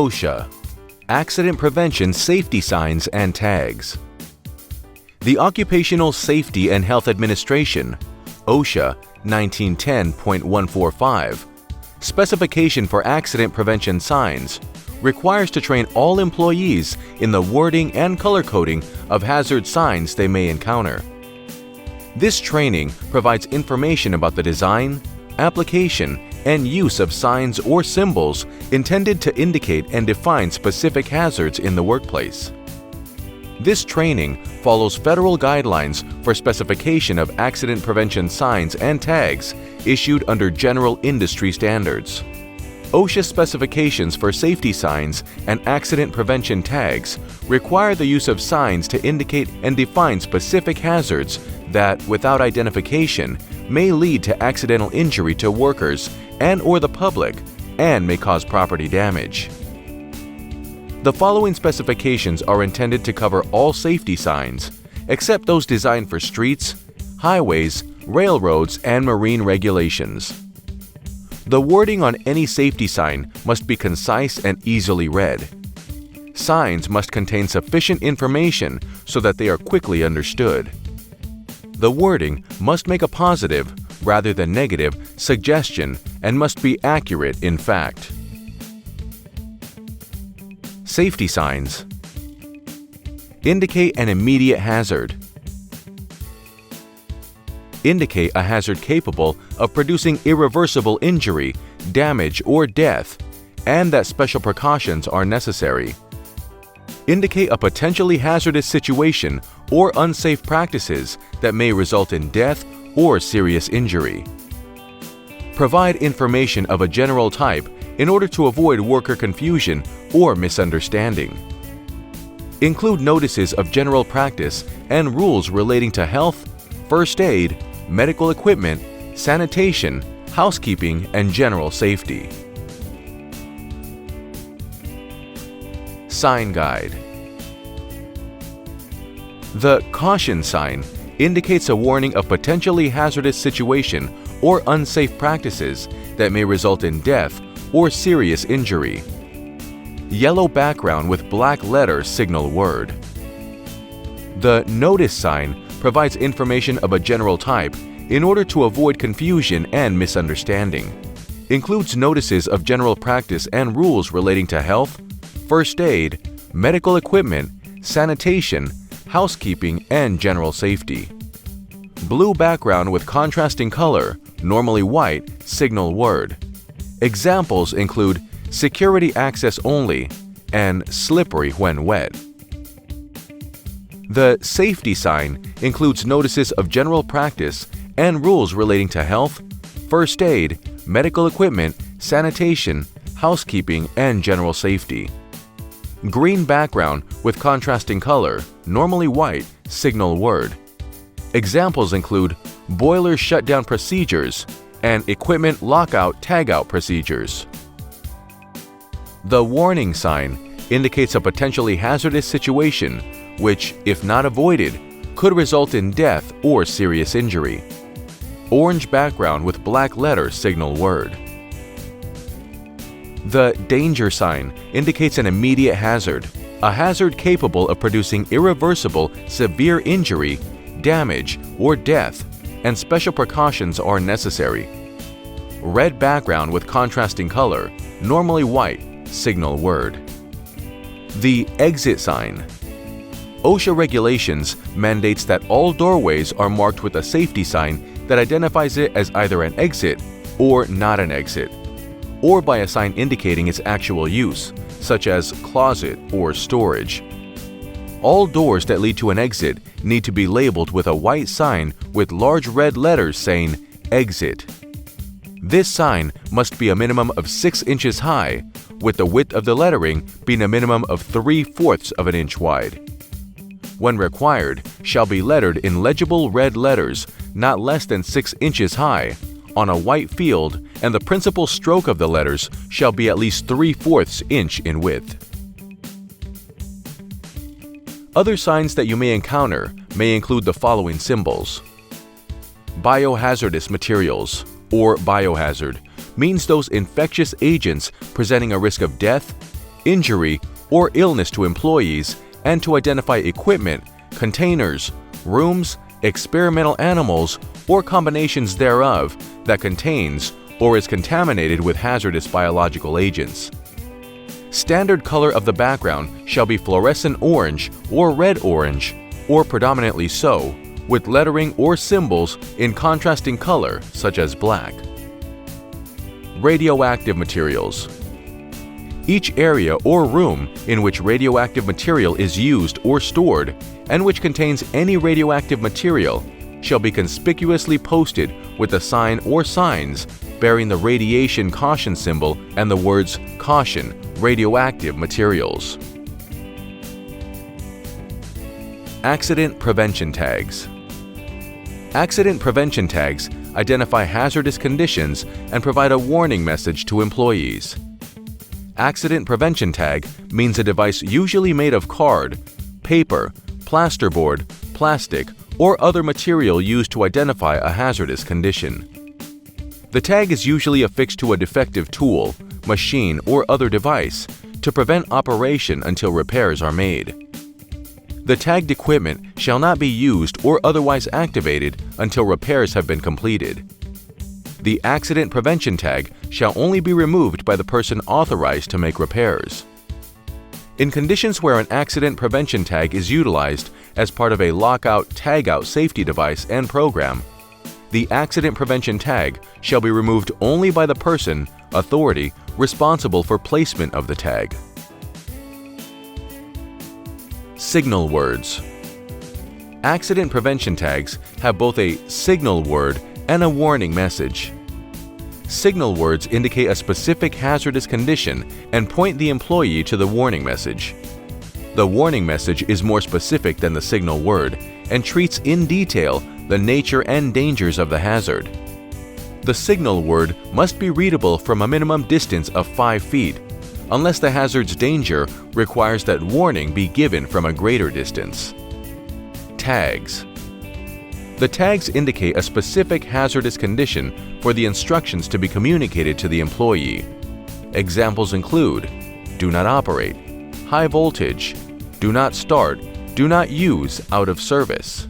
OSHA, Accident Prevention Safety Signs and Tags. The Occupational Safety and Health Administration, OSHA 1910.145, Specification for Accident Prevention Signs, requires to train all employees in the wording and color coding of hazard signs they may encounter. This training provides information about the design, application, and use of signs or symbols intended to indicate and define specific hazards in the workplace. This training follows federal guidelines for specification of accident prevention signs and tags issued under general industry standards. OSHA specifications for safety signs and accident prevention tags require the use of signs to indicate and define specific hazards that, without identification, may lead to accidental injury to workers and/or the public and may cause property damage. The following specifications are intended to cover all safety signs, except those designed for streets, highways, railroads, and marine regulations. The wording on any safety sign must be concise and easily read. Signs must contain sufficient information so that they are quickly understood. The wording must make a positive, rather than negative, suggestion and must be accurate in fact. Safety signs indicate an immediate hazard. Indicate a hazard capable of producing irreversible injury, damage, or death, and that special precautions are necessary. Indicate a potentially hazardous situation or unsafe practices that may result in death or serious injury. Provide information of a general type in order to avoid worker confusion or misunderstanding. Include notices of general practice and rules relating to health, first aid, medical equipment, sanitation, housekeeping, and general safety. Sign guide. The caution sign indicates a warning of potentially hazardous situation or unsafe practices that may result in death or serious injury. Yellow background with black letter signal word. The notice sign provides information of a general type in order to avoid confusion and misunderstanding. Includes notices of general practice and rules relating to health, first aid, medical equipment, sanitation, housekeeping, and general safety. Blue background with contrasting color, normally white, signal word. Examples include security access only and slippery when wet. The safety sign includes notices of general practice and rules relating to health, first aid, medical equipment, sanitation, housekeeping, and general safety. Green background with contrasting color, normally white, signal word. Examples include boiler shutdown procedures and equipment lockout/tagout procedures. The warning sign indicates a potentially hazardous situation which, if not avoided, could result in death or serious injury. Orange background with black letter signal word. The danger sign indicates an immediate hazard, a hazard capable of producing irreversible, severe injury, damage, or death, and special precautions are necessary. Red background with contrasting color, normally white, signal word. The exit sign. OSHA regulations mandates that all doorways are marked with a safety sign that identifies it as either an exit or not an exit, or by a sign indicating its actual use, such as closet or storage. All doors that lead to an exit need to be labeled with a white sign with large red letters saying "Exit." This sign must be a minimum of 6 inches high, with the width of the lettering being a minimum of 3/4 of an inch wide. When required, shall be lettered in legible red letters not less than 6 inches high on a white field, and the principal stroke of the letters shall be at least 3/4 inch in width. Other signs that you may encounter may include the following symbols. Biohazardous materials, or biohazard, means those infectious agents presenting a risk of death, injury, or illness to employees, and to identify equipment, containers, rooms, experimental animals, or combinations thereof that contains or is contaminated with hazardous biological agents. Standard color of the background shall be fluorescent orange or red-orange, or predominantly so, with lettering or symbols in contrasting color such as black. Radioactive materials. Each area or room in which radioactive material is used or stored and which contains any radioactive material shall be conspicuously posted with a sign or signs bearing the radiation caution symbol and the words "Caution, Radioactive Materials." Accident prevention tags. Accident prevention tags identify hazardous conditions and provide a warning message to employees. Accident prevention tag means a device usually made of card, paper, plasterboard, plastic, or other material used to identify a hazardous condition. The tag is usually affixed to a defective tool, machine, or other device to prevent operation until repairs are made. The tagged equipment shall not be used or otherwise activated until repairs have been completed. The accident prevention tag shall only be removed by the person authorized to make repairs. In conditions where an accident prevention tag is utilized as part of a lockout-tagout safety device and program, the accident prevention tag shall be removed only by the person, authority, responsible for placement of the tag. Signal words. Accident prevention tags have both a signal word and a warning message. Signal words indicate a specific hazardous condition and point the employee to the warning message. The warning message is more specific than the signal word and treats in detail the nature and dangers of the hazard. The signal word must be readable from a minimum distance of 5 feet, unless the hazard's danger requires that warning be given from a greater distance. Tags. The tags indicate a specific hazardous condition for the instructions to be communicated to the employee. Examples include do not operate, high voltage, do not start, do not use, out of service.